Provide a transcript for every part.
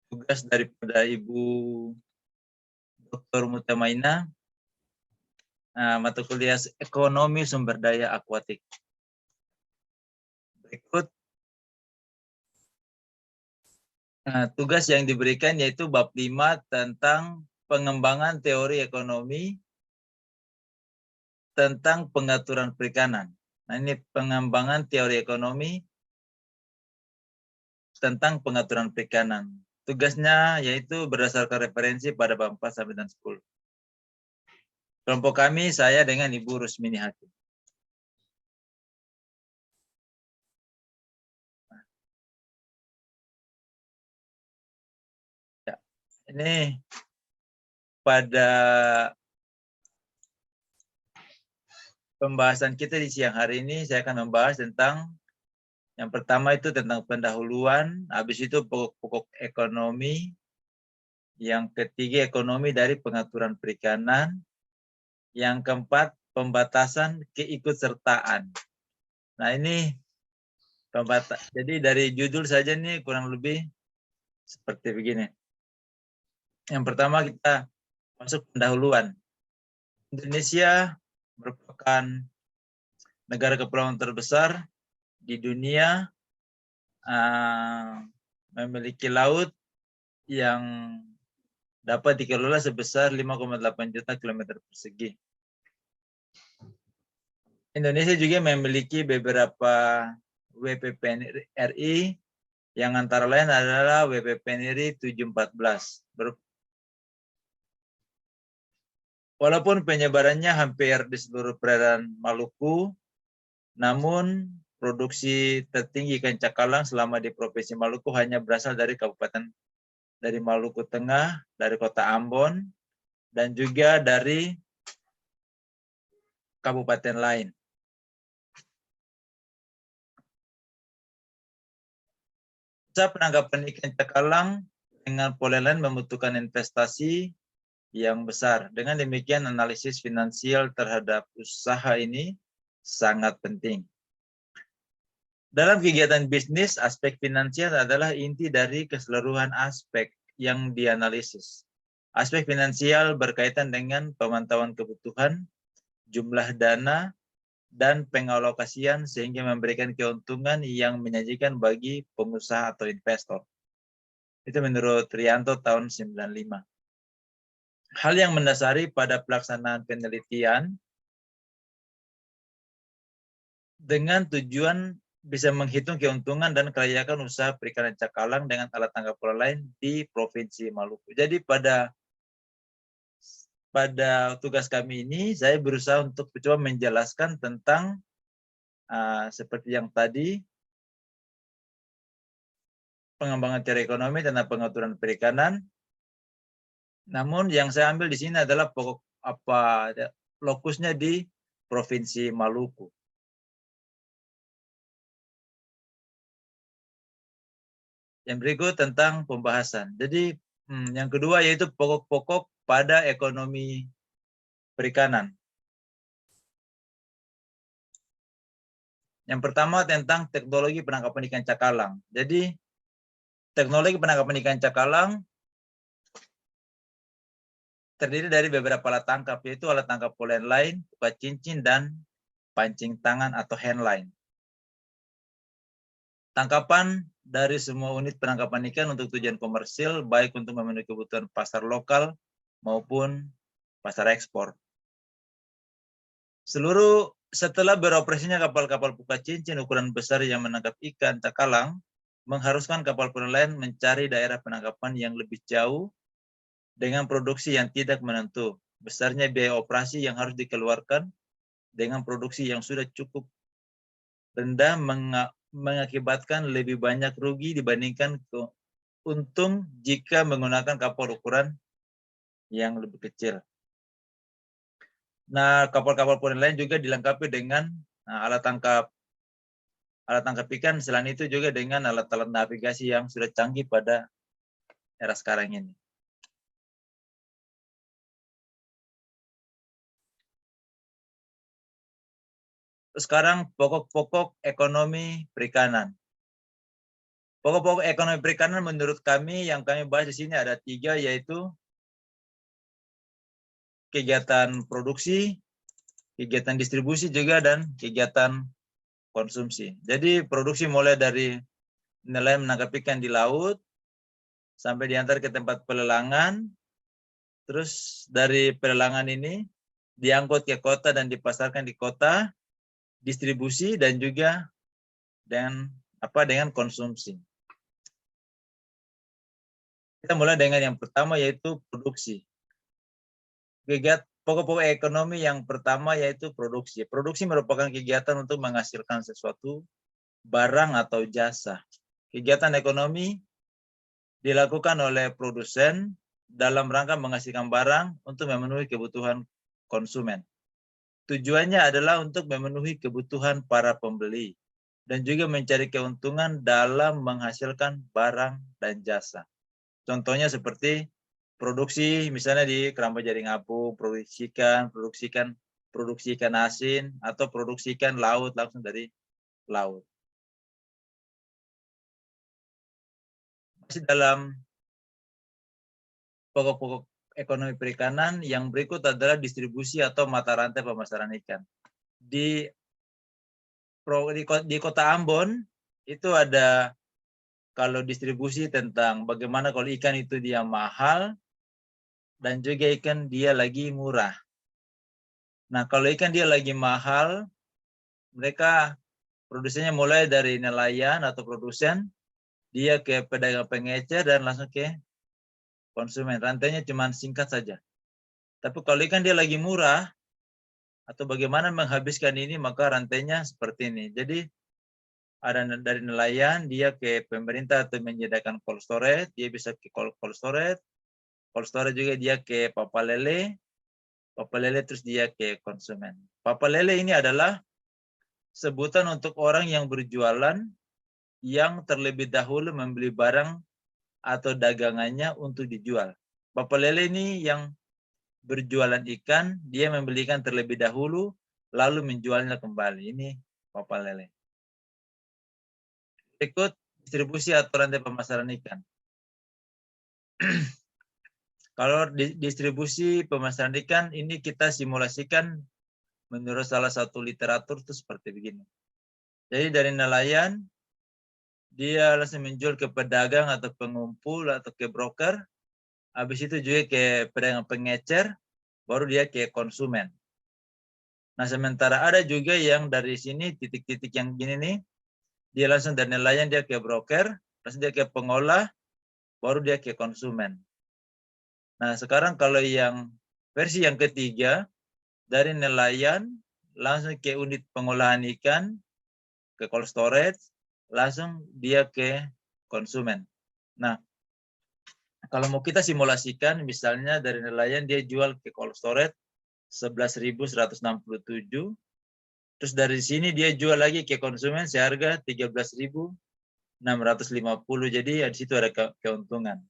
tugas daripada Ibu Dr. Mutamaina, mata kuliah ekonomi sumber daya akuatik. Berikut tugas yang diberikan yaitu bab 5 tentang pengembangan teori ekonomi tentang pengaturan perikanan. Nah, ini pengembangan teori ekonomi tentang pengaturan perikanan. Tugasnya yaitu berdasarkan referensi pada bab 4 sampai dan 10. Kelompok kami, saya dengan Ibu Rusmini Hakim. Ya, ini pada pembahasan kita di siang hari ini, saya akan membahas tentang yang pertama itu tentang pendahuluan, habis itu pokok-pokok ekonomi, yang ketiga ekonomi dari pengaturan perikanan, yang keempat pembatasan keikutsertaan. Nah ini jadi dari judul saja nih kurang lebih seperti begini. Yang pertama kita masuk pendahuluan. Indonesia merupakan negara kepulauan terbesar di dunia, memiliki laut yang dapat dikelola sebesar 5,8 juta kilometer persegi. Indonesia juga memiliki beberapa WPPNRI yang antara lain adalah WPPNRI 714. Walaupun penyebarannya hampir di seluruh perairan Maluku, namun produksi tertinggi ikan cakalang selama di Provinsi Maluku hanya berasal dari kabupaten dari Maluku Tengah, dari kota Ambon, dan juga dari kabupaten lain. Usaha penangkapan ikan cakalang dengan pola lain membutuhkan investasi yang besar. Dengan demikian, analisis finansial terhadap usaha ini sangat penting. Dalam kegiatan bisnis, aspek finansial adalah inti dari keseluruhan aspek yang dianalisis. Aspek finansial berkaitan dengan pemantauan kebutuhan, jumlah dana, dan pengalokasian sehingga memberikan keuntungan yang menjanjikan bagi pengusaha atau investor. Itu menurut Rianto tahun 95. Hal yang mendasari pada pelaksanaan penelitian dengan tujuan bisa menghitung keuntungan dan kelayakan usaha perikanan cakalang dengan alat tangkap pola lain di Provinsi Maluku. Jadi pada tugas kami ini, saya berusaha untuk mencoba menjelaskan tentang seperti yang tadi, pengembangan teori ekonomi tentang pengaturan perikanan. Namun yang saya ambil di sini adalah lokusnya di Provinsi Maluku. Yang berikut tentang pembahasan. Jadi yang kedua yaitu pokok-pokok pada ekonomi perikanan. Yang pertama tentang teknologi penangkapan ikan cakalang. Jadi teknologi penangkapan ikan cakalang terdiri dari beberapa alat tangkap, yaitu alat tangkap pola line, buka cincin, dan pancing tangan atau handline. Tangkapan dari semua unit penangkapan ikan untuk tujuan komersil, baik untuk memenuhi kebutuhan pasar lokal maupun pasar ekspor. Setelah beroperasinya kapal-kapal buka cincin ukuran besar yang menangkap ikan cakalang, mengharuskan kapal penelayan mencari daerah penangkapan yang lebih jauh dengan produksi yang tidak menentu. Besarnya biaya operasi yang harus dikeluarkan dengan produksi yang sudah cukup rendah mengakibatkan lebih banyak rugi dibandingkan untung jika menggunakan kapal ukuran yang lebih kecil. Nah, kapal-kapal pola lain juga dilengkapi dengan alat tangkap ikan. Selain itu juga dengan alat-alat navigasi yang sudah canggih pada era sekarang ini. Sekarang pokok-pokok ekonomi perikanan. Pokok-pokok ekonomi perikanan menurut kami yang kami bahas di sini ada 3, yaitu kegiatan produksi, kegiatan distribusi juga, dan kegiatan konsumsi. Jadi produksi mulai dari nelayan menangkap ikan di laut, sampai diantar ke tempat pelelangan, terus dari pelelangan ini diangkut ke kota dan dipasarkan di kota, distribusi, dan juga dengan konsumsi. Kita mulai dengan yang pertama, yaitu produksi. Kegiatan pokok-pokok ekonomi yang pertama yaitu produksi. Produksi merupakan kegiatan untuk menghasilkan sesuatu, barang atau jasa. Kegiatan ekonomi dilakukan oleh produsen dalam rangka menghasilkan barang untuk memenuhi kebutuhan konsumen. Tujuannya adalah untuk memenuhi kebutuhan para pembeli dan juga mencari keuntungan dalam menghasilkan barang dan jasa. Contohnya seperti produksi, misalnya di keramba jaring apung, produksi ikan asin, atau produksi ikan laut langsung dari laut. Masih dalam pokok-pokok ekonomi perikanan, yang berikut adalah distribusi atau mata rantai pemasaran ikan. Di kota Ambon itu ada, kalau distribusi tentang bagaimana kalau ikan itu dia mahal dan juga ikan dia lagi murah. Nah, kalau ikan dia lagi mahal, mereka produsennya mulai dari nelayan atau produsen, dia ke pedagang pengecer dan langsung ke konsumen. Rantainya cuma singkat saja. Tapi kalau ikan dia lagi murah, atau bagaimana menghabiskan ini, maka rantainya seperti ini. Jadi ada dari nelayan, dia ke pemerintah atau menyediakan cold storage, dia bisa ke cold storage juga dia ke papa lele terus dia ke konsumen. Papa lele ini adalah sebutan untuk orang yang berjualan yang terlebih dahulu membeli barang atau dagangannya untuk dijual. Papa lele ini yang berjualan ikan, dia membeli ikan terlebih dahulu, lalu menjualnya kembali. Ini papa lele. Berikut distribusi atau rantai pemasaran ikan. Kalau distribusi pemasaran ikan, ini kita simulasikan menurut salah satu literatur itu seperti begini. Jadi dari nelayan, dia langsung menjual ke pedagang atau pengumpul atau ke broker, habis itu juga ke pedagang pengecer, baru dia ke konsumen. Nah, sementara ada juga yang dari sini, titik-titik yang gini nih, dia langsung dari nelayan dia ke broker, langsung dia ke pengolah, baru dia ke konsumen. Nah, sekarang kalau yang versi yang ketiga, dari nelayan, langsung ke unit pengolahan ikan, ke cold storage, langsung dia ke konsumen. Nah, kalau mau kita simulasikan, misalnya dari nelayan dia jual ke cold storage 11.167, terus dari sini dia jual lagi ke konsumen seharga 13.650. Jadi di situ ada keuntungan.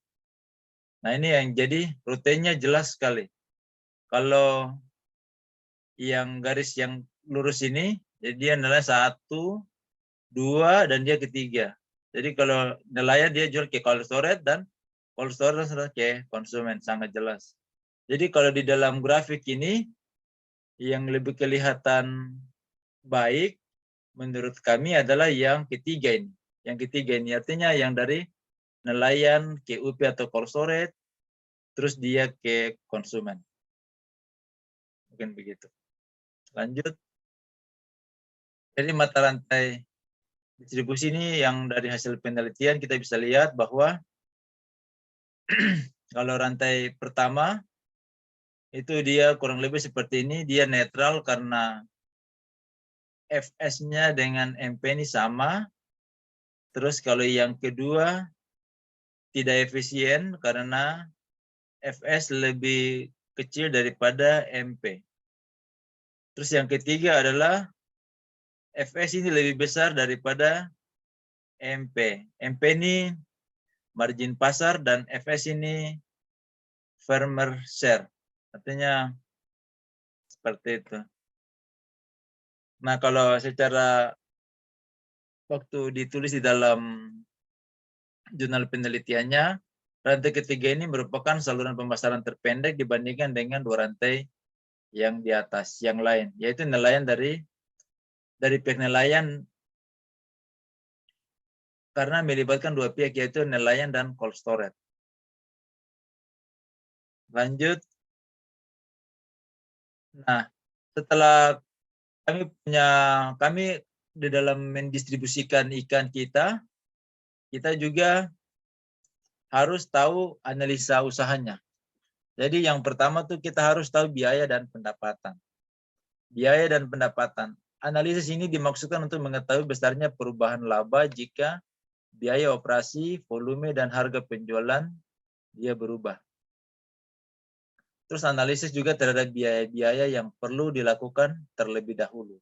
Nah, ini yang jadi rutenya jelas sekali. Kalau yang garis yang lurus ini, jadi dia nelayan 1, 2, dan dia ketiga. Jadi kalau nelayan dia jual ke cold storage dan cold storage ke konsumen, sangat jelas. Jadi kalau di dalam grafik ini yang lebih kelihatan baik menurut kami adalah yang ketiga ini. Yang ketiga ini artinya yang dari nelayan ke UP atau cold storage, terus dia ke konsumen. Mungkin begitu. Lanjut. Jadi mata rantai distribusi ini yang dari hasil penelitian kita bisa lihat bahwa kalau rantai pertama itu dia kurang lebih seperti ini, dia netral karena FS-nya dengan MP ini sama. Terus kalau yang kedua tidak efisien karena FS lebih kecil daripada MP. Terus yang ketiga adalah FS ini lebih besar daripada MP. MP ini margin pasar dan FS ini farmer share. Artinya seperti itu. Nah, kalau secara waktu ditulis di dalam jurnal penelitiannya, rantai ketiga ini merupakan saluran pemasaran terpendek dibandingkan dengan dua rantai yang di atas, yang lain, yaitu nelayan dari pihak nelayan karena melibatkan dua pihak, yaitu nelayan dan cold storage. Lanjut. Nah, setelah kami di dalam mendistribusikan ikan kita juga harus tahu analisa usahanya. Jadi yang pertama tuh kita harus tahu biaya dan pendapatan. Biaya dan pendapatan. Analisis ini dimaksudkan untuk mengetahui besarnya perubahan laba jika biaya operasi, volume, dan harga penjualan dia berubah. Terus analisis juga terhadap biaya-biaya yang perlu dilakukan terlebih dahulu.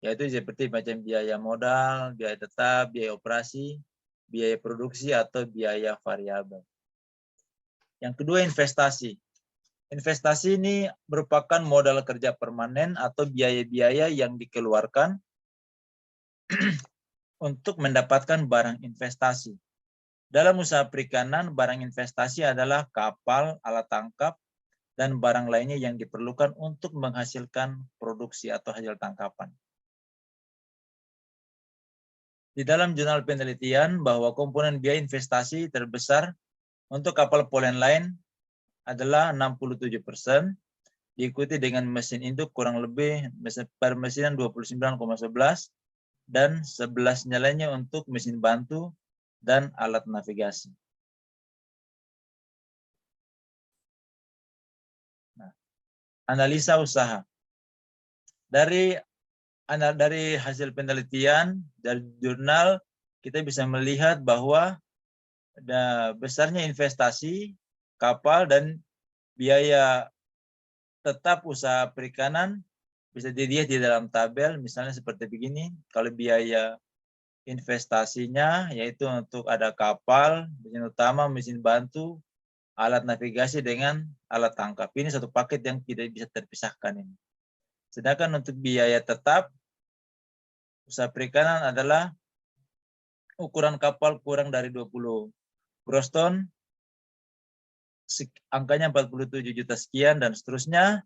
Yaitu seperti macam biaya modal, biaya tetap, biaya operasi, biaya produksi, atau biaya variabel. Yang kedua, investasi. Investasi ini merupakan modal kerja permanen atau biaya-biaya yang dikeluarkan untuk mendapatkan barang investasi. Dalam usaha perikanan, barang investasi adalah kapal, alat tangkap, dan barang lainnya yang diperlukan untuk menghasilkan produksi atau hasil tangkapan. Di dalam jurnal penelitian bahwa komponen biaya investasi terbesar untuk kapal polen line adalah 67%, diikuti dengan mesin induk kurang lebih permesinan 29,11, dan 11 lainnya untuk mesin bantu dan alat navigasi. Nah, analisa usaha. Dari hasil penelitian dari jurnal, kita bisa melihat bahwa besarnya investasi kapal dan biaya tetap usaha perikanan bisa dilihat di dalam tabel, misalnya seperti begini. Kalau biaya investasinya yaitu untuk ada kapal, mesin utama, mesin bantu, alat navigasi dengan alat tangkap. Ini satu paket yang tidak bisa terpisahkan ini. Sedangkan untuk biaya tetap usaha perikanan adalah ukuran kapal kurang dari 20 gross ton, angkanya 47 juta sekian, dan seterusnya.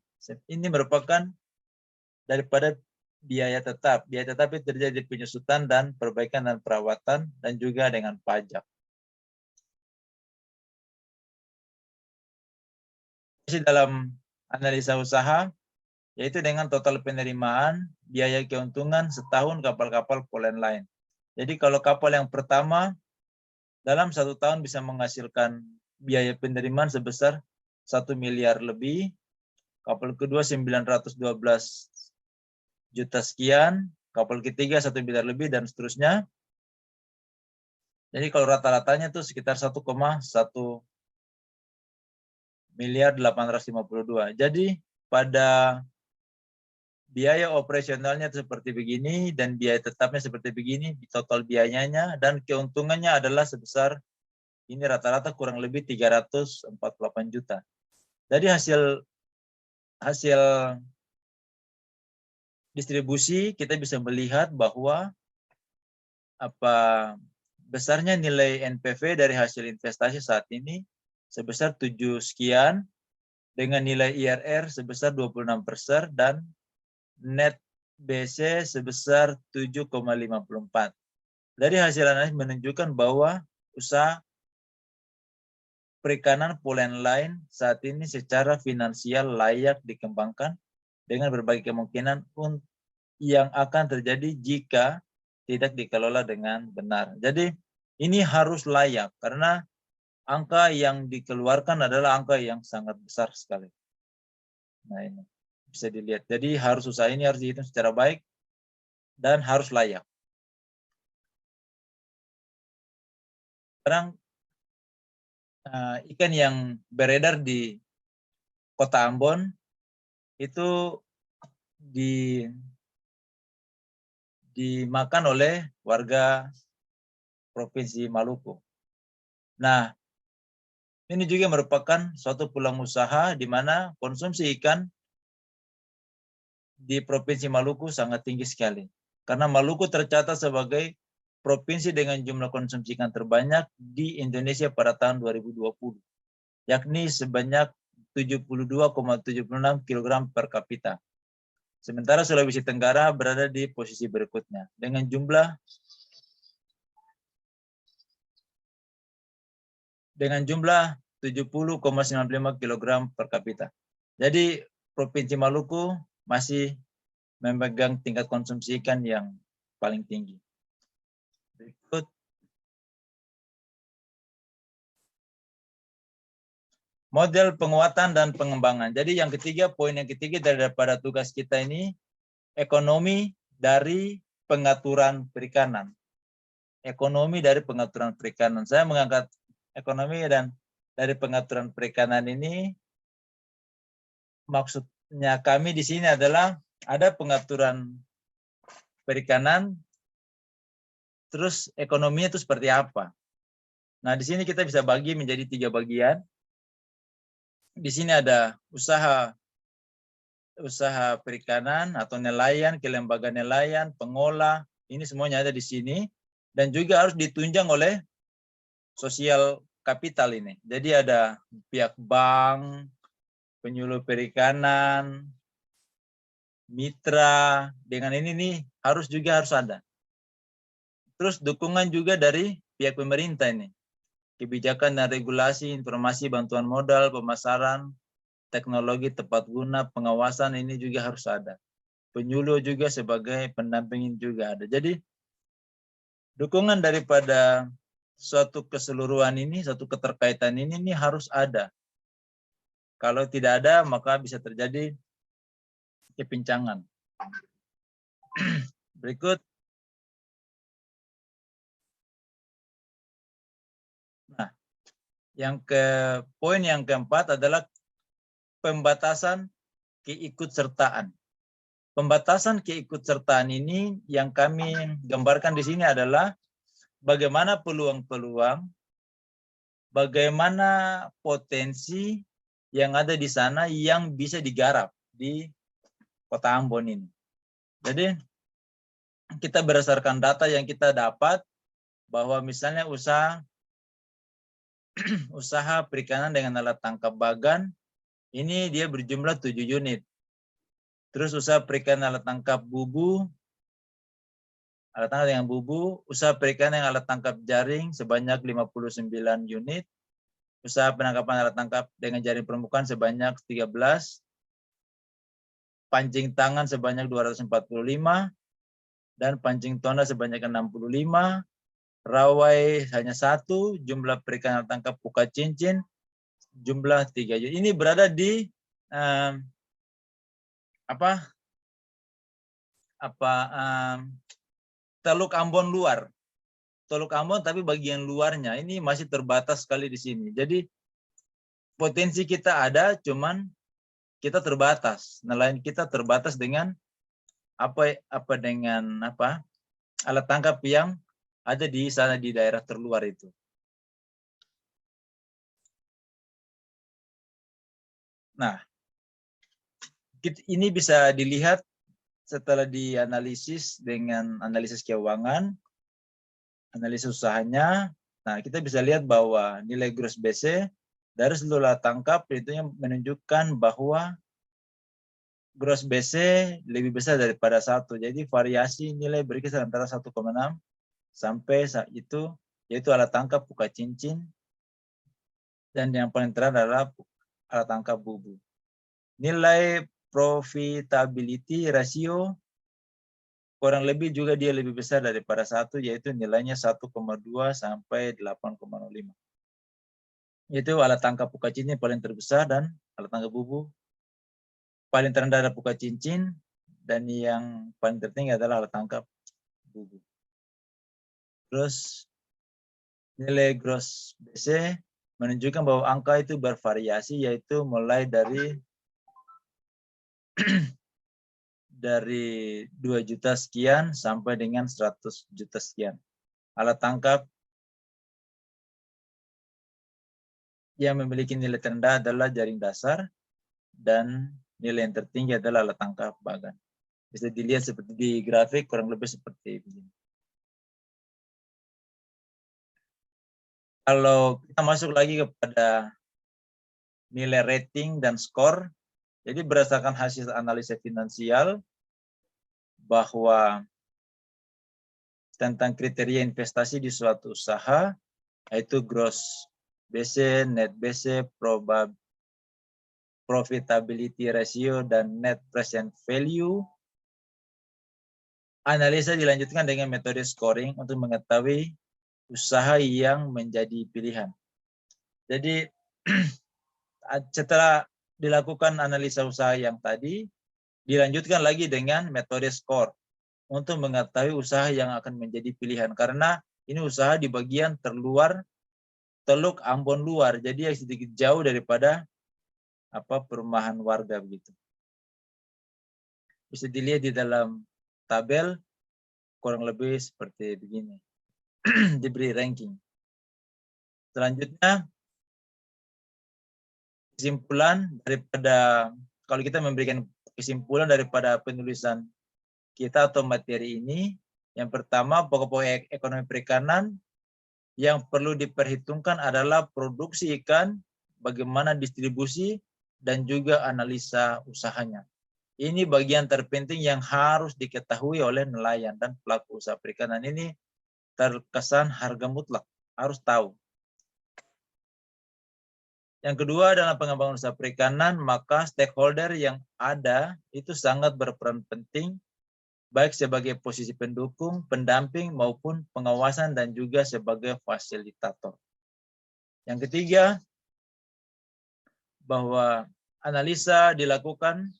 Ini merupakan daripada biaya tetap. Biaya tetap itu terjadi penyusutan dan perbaikan dan perawatan, dan juga dengan pajak. Dalam analisa usaha, yaitu dengan total penerimaan, biaya keuntungan setahun kapal-kapal polen line. Jadi kalau kapal yang pertama dalam 1 tahun bisa menghasilkan biaya penerimaan sebesar 1 miliar lebih, kapal kedua 912 juta sekian, kapal ketiga 1 miliar lebih, dan seterusnya. Jadi kalau rata-ratanya itu sekitar 1,1 miliar 852. Jadi pada biaya operasionalnya seperti begini dan biaya tetapnya seperti begini, total biayanya dan keuntungannya adalah sebesar ini rata-rata kurang lebih 348 juta. Jadi hasil distribusi kita bisa melihat bahwa besarnya nilai NPV dari hasil investasi saat ini sebesar 7 sekian dengan nilai IRR sebesar 26% dan net BC sebesar 7,54. Dari hasil analisis menunjukkan bahwa usaha perikanan polen line saat ini secara finansial layak dikembangkan dengan berbagai kemungkinan yang akan terjadi jika tidak dikelola dengan benar. Jadi ini harus layak karena angka yang dikeluarkan adalah angka yang sangat besar sekali. Nah ini bisa dilihat. Jadi usaha ini harus dihitung secara baik dan harus layak. Sekarang ikan yang beredar di Kota Ambon itu dimakan oleh warga Provinsi Maluku. Nah, ini juga merupakan suatu peluang usaha di mana konsumsi ikan di Provinsi Maluku sangat tinggi sekali. Karena Maluku tercatat sebagai provinsi dengan jumlah konsumsi ikan terbanyak di Indonesia pada tahun 2020, yakni sebanyak 72,76 kg per kapita. Sementara Sulawesi Tenggara berada di posisi berikutnya dengan jumlah 70,95 kg per kapita. Jadi Provinsi Maluku masih memegang tingkat konsumsi ikan yang paling tinggi. Berikut. Model penguatan dan pengembangan. Jadi yang ketiga, poin yang ketiga daripada tugas kita ini, ekonomi dari pengaturan perikanan. Ekonomi dari pengaturan perikanan. Saya mengangkat ekonomi dan dari pengaturan perikanan ini, maksudnya kami di sini adalah ada pengaturan perikanan, terus ekonominya itu seperti apa. Nah, di sini kita bisa bagi menjadi 3 bagian. Di sini ada usaha perikanan atau nelayan, kelembagaan nelayan, pengolah, ini semuanya ada di sini dan juga harus ditunjang oleh sosial kapital ini. Jadi ada pihak bank, penyuluh perikanan, mitra, dengan ini nih harus ada. Terus dukungan juga dari pihak pemerintah ini. Kebijakan dan regulasi, informasi, bantuan modal, pemasaran, teknologi tepat guna, pengawasan ini juga harus ada. Penyuluh juga sebagai pendamping juga ada. Jadi dukungan daripada suatu keseluruhan ini, suatu keterkaitan ini harus ada. Kalau tidak ada, maka bisa terjadi kepincangan. Berikut. Nah, poin yang keempat adalah pembatasan keikutsertaan. Pembatasan keikutsertaan ini yang kami gambarkan di sini adalah bagaimana peluang-peluang, bagaimana potensi yang ada di sana yang bisa digarap di Kota Ambon ini. Jadi kita berdasarkan data yang kita dapat bahwa misalnya usaha perikanan dengan alat tangkap bagan ini dia berjumlah 7 unit. Terus usaha perikanan alat tangkap bubu, alat tangkap dengan bubu, usaha perikanan yang alat tangkap jaring sebanyak 59 unit, usaha penangkapan alat tangkap dengan jaring permukaan sebanyak 13, pancing tangan sebanyak 245, dan pancing tona sebanyak 65, rawai hanya 1, jumlah perikanan alat tangkap pukat cincin jumlah 3. Ini berada di Teluk Ambon luar. Teluk Ambon tapi bagian luarnya ini masih terbatas sekali di sini. Jadi potensi kita ada, cuman kita terbatas. Nelayan kita terbatas dengan alat tangkap yang ada di sana di daerah terluar itu. Nah, ini bisa dilihat setelah dianalisis dengan analisis keuangan, analisis usahanya. Nah, kita bisa lihat bahwa nilai gross BC dari seluruh alat tangkap itu yang menunjukkan bahwa gross BC lebih besar daripada 1. Jadi variasi nilai berkisar antara 1,6 sampai itu yaitu alat tangkap pukat cincin dan yang paling terakhir adalah alat tangkap bubu. Nilai profitability ratio kurang lebih juga dia lebih besar daripada 1, yaitu nilainya 1,2 sampai 8,05. Itu alat tangkap pukat cincin paling terbesar dan alat tangkap bubu paling terendah adalah pukat cincin dan yang paling tertinggi adalah alat tangkap bubu. Terus nilai gross BC menunjukkan bahwa angka itu bervariasi, yaitu mulai dari 2 juta sekian sampai dengan 100 juta sekian. Alat tangkap yang memiliki nilai terendah adalah jaring dasar dan nilai yang tertinggi adalah alat tangkap bagan. Bisa dilihat seperti di grafik, kurang lebih seperti ini. Kalau kita masuk lagi kepada nilai rating dan skor, jadi berdasarkan hasil analisa finansial bahwa tentang kriteria investasi di suatu usaha, yaitu gross BC, net BC, profitability ratio, dan net present value. Analisa dilanjutkan dengan metode scoring untuk mengetahui usaha yang menjadi pilihan. Jadi setelah dilakukan analisa usaha yang tadi, dilanjutkan lagi dengan metode skor untuk mengetahui usaha yang akan menjadi pilihan. Karena ini usaha di bagian terluar, Teluk Ambon luar, jadi sedikit jauh daripada perumahan warga begitu. Bisa dilihat di dalam tabel kurang lebih seperti begini. Diberi ranking. Selanjutnya kesimpulan daripada, kalau kita memberikan kesimpulan daripada penulisan kita atau materi ini, yang pertama pokok-pokok ekonomi perikanan yang perlu diperhitungkan adalah produksi ikan, bagaimana distribusi, dan juga analisa usahanya. Ini bagian terpenting yang harus diketahui oleh nelayan dan pelaku usaha perikanan. Ini terkesan harga mutlak, harus tahu. Yang kedua adalah pengembangan usaha perikanan, maka stakeholder yang ada itu sangat berperan penting, baik sebagai posisi pendukung, pendamping, maupun pengawasan, dan juga sebagai fasilitator. Yang ketiga, bahwa analisa dilakukan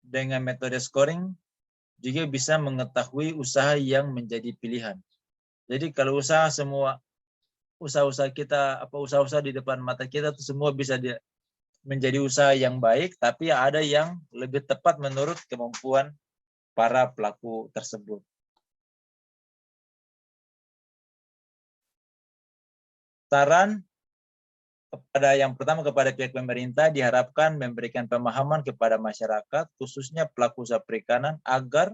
dengan metode scoring juga bisa mengetahui usaha yang menjadi pilihan. Jadi kalau usaha-usaha kita, usaha-usaha di depan mata kita itu semua bisa menjadi usaha yang baik, tapi ada yang lebih tepat menurut kemampuan para pelaku tersebut. Saran yang pertama kepada pihak pemerintah diharapkan memberikan pemahaman kepada masyarakat, khususnya pelaku usaha perikanan, agar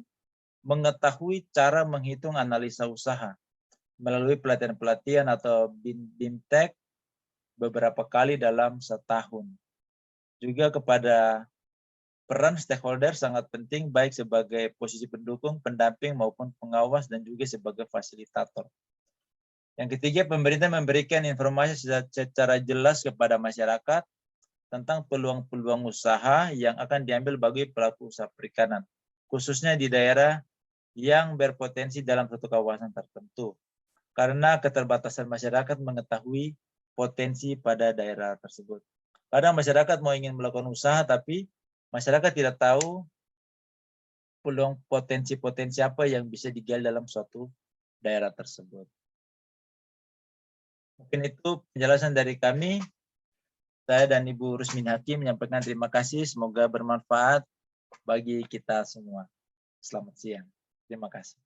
mengetahui cara menghitung analisa usaha melalui pelatihan-pelatihan atau BIMTEK beberapa kali dalam setahun. Juga kepada peran stakeholder sangat penting, baik sebagai posisi pendukung, pendamping, maupun pengawas, dan juga sebagai fasilitator. Yang ketiga, pemerintah memberikan informasi secara jelas kepada masyarakat tentang peluang-peluang usaha yang akan diambil bagi pelaku usaha perikanan, khususnya di daerah yang berpotensi dalam satu kawasan tertentu. Karena keterbatasan masyarakat mengetahui potensi pada daerah tersebut. Kadang masyarakat mau ingin melakukan usaha, tapi masyarakat tidak tahu peluang potensi-potensi apa yang bisa digali dalam suatu daerah tersebut. Mungkin itu penjelasan dari kami. Saya dan Ibu Rusmin Hakim menyampaikan terima kasih. Semoga bermanfaat bagi kita semua. Selamat siang. Terima kasih.